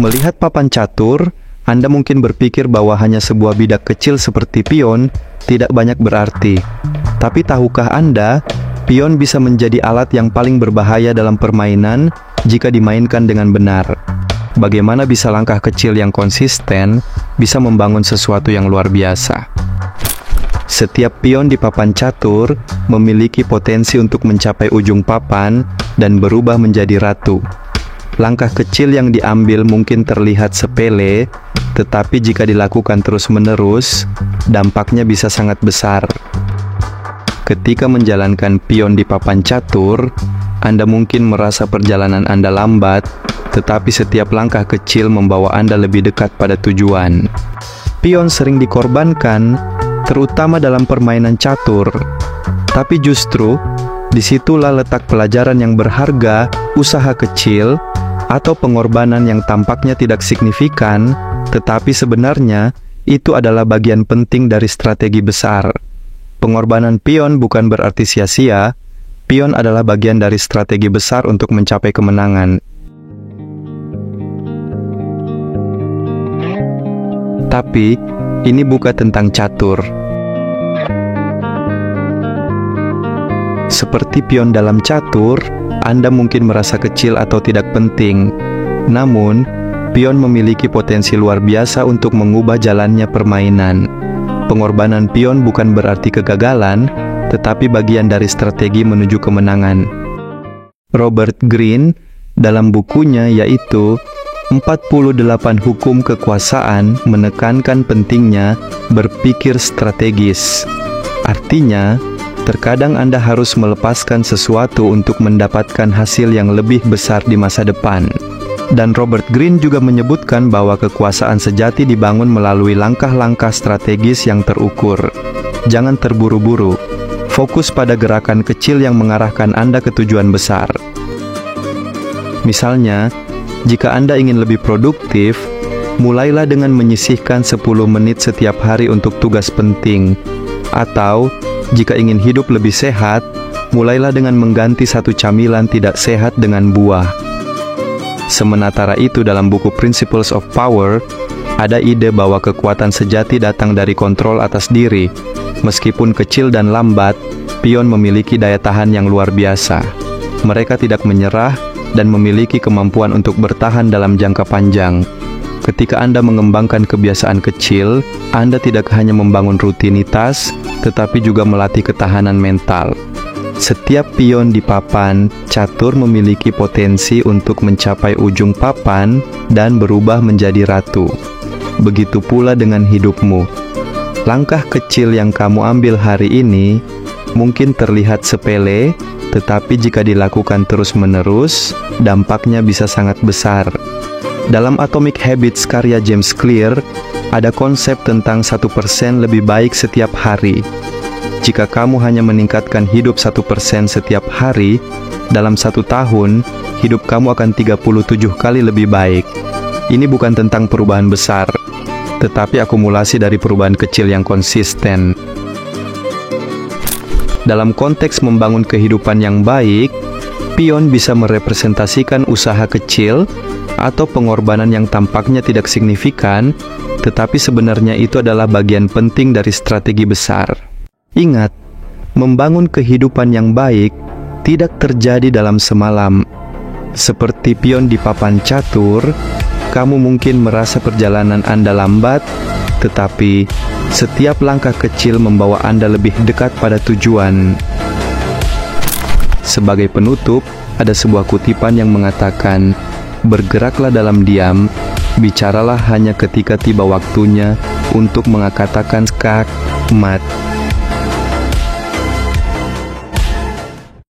Melihat papan catur, Anda mungkin berpikir bahwa hanya sebuah bidak kecil seperti pion tidak banyak berarti. Tapi tahukah Anda, pion bisa menjadi alat yang paling berbahaya dalam permainan jika dimainkan dengan benar. Bagaimana bisa langkah kecil yang konsisten bisa membangun sesuatu yang luar biasa? Setiap pion di papan catur memiliki potensi untuk mencapai ujung papan dan berubah menjadi ratu. Langkah kecil yang diambil mungkin terlihat sepele, tetapi jika dilakukan terus-menerus, dampaknya bisa sangat besar. Ketika menjalankan pion di papan catur, Anda mungkin merasa perjalanan Anda lambat, tetapi setiap langkah kecil membawa Anda lebih dekat pada tujuan. Pion sering dikorbankan, terutama dalam permainan catur. Tapi justru, disitulah letak pelajaran yang berharga, usaha kecil, atau pengorbanan yang tampaknya tidak signifikan, tetapi sebenarnya itu adalah bagian penting dari strategi besar. Pengorbanan pion bukan berarti sia-sia, pion adalah bagian dari strategi besar untuk mencapai kemenangan. Tapi, ini bukan tentang catur. Seperti pion dalam catur, Anda mungkin merasa kecil atau tidak penting. Namun, pion memiliki potensi luar biasa untuk mengubah jalannya permainan. Pengorbanan pion bukan berarti kegagalan, tetapi bagian dari strategi menuju kemenangan. Robert Greene, dalam bukunya yaitu 48 Hukum Kekuasaan, menekankan pentingnya berpikir strategis. Artinya, terkadang Anda harus melepaskan sesuatu untuk mendapatkan hasil yang lebih besar di masa depan. Dan Robert Greene juga menyebutkan bahwa kekuasaan sejati dibangun melalui langkah-langkah strategis yang terukur. Jangan terburu-buru. Fokus pada gerakan kecil yang mengarahkan Anda ke tujuan besar. Misalnya, jika Anda ingin lebih produktif, mulailah dengan menyisihkan 10 menit setiap hari untuk tugas penting. Atau, jika ingin hidup lebih sehat, mulailah dengan mengganti satu camilan tidak sehat dengan buah. Sementara itu, dalam buku Principles of Power, ada ide bahwa kekuatan sejati datang dari kontrol atas diri. Meskipun kecil dan lambat, pion memiliki daya tahan yang luar biasa. Mereka tidak menyerah dan memiliki kemampuan untuk bertahan dalam jangka panjang. Ketika Anda mengembangkan kebiasaan kecil, Anda tidak hanya membangun rutinitas, tetapi juga melatih ketahanan mental. Setiap pion di papan catur memiliki potensi untuk mencapai ujung papan dan berubah menjadi ratu. Begitu pula dengan hidupmu. Langkah kecil yang kamu ambil hari ini mungkin terlihat sepele, tetapi jika dilakukan terus-menerus, dampaknya bisa sangat besar. Dalam Atomic Habits karya James Clear, ada konsep tentang 1% lebih baik setiap hari. Jika kamu hanya meningkatkan hidup 1% setiap hari, dalam 1 tahun, hidup kamu akan 37 kali lebih baik. Ini bukan tentang perubahan besar, tetapi akumulasi dari perubahan kecil yang konsisten. Dalam konteks membangun kehidupan yang baik, pion bisa merepresentasikan usaha kecil atau pengorbanan yang tampaknya tidak signifikan, tetapi sebenarnya itu adalah bagian penting dari strategi besar. Ingat, membangun kehidupan yang baik tidak terjadi dalam semalam. Seperti pion di papan catur, kamu mungkin merasa perjalanan Anda lambat, tetapi setiap langkah kecil membawa Anda lebih dekat pada tujuan. Sebagai penutup, ada sebuah kutipan yang mengatakan, "Bergeraklah dalam diam, bicaralah hanya ketika tiba waktunya untuk mengatakan skakmat."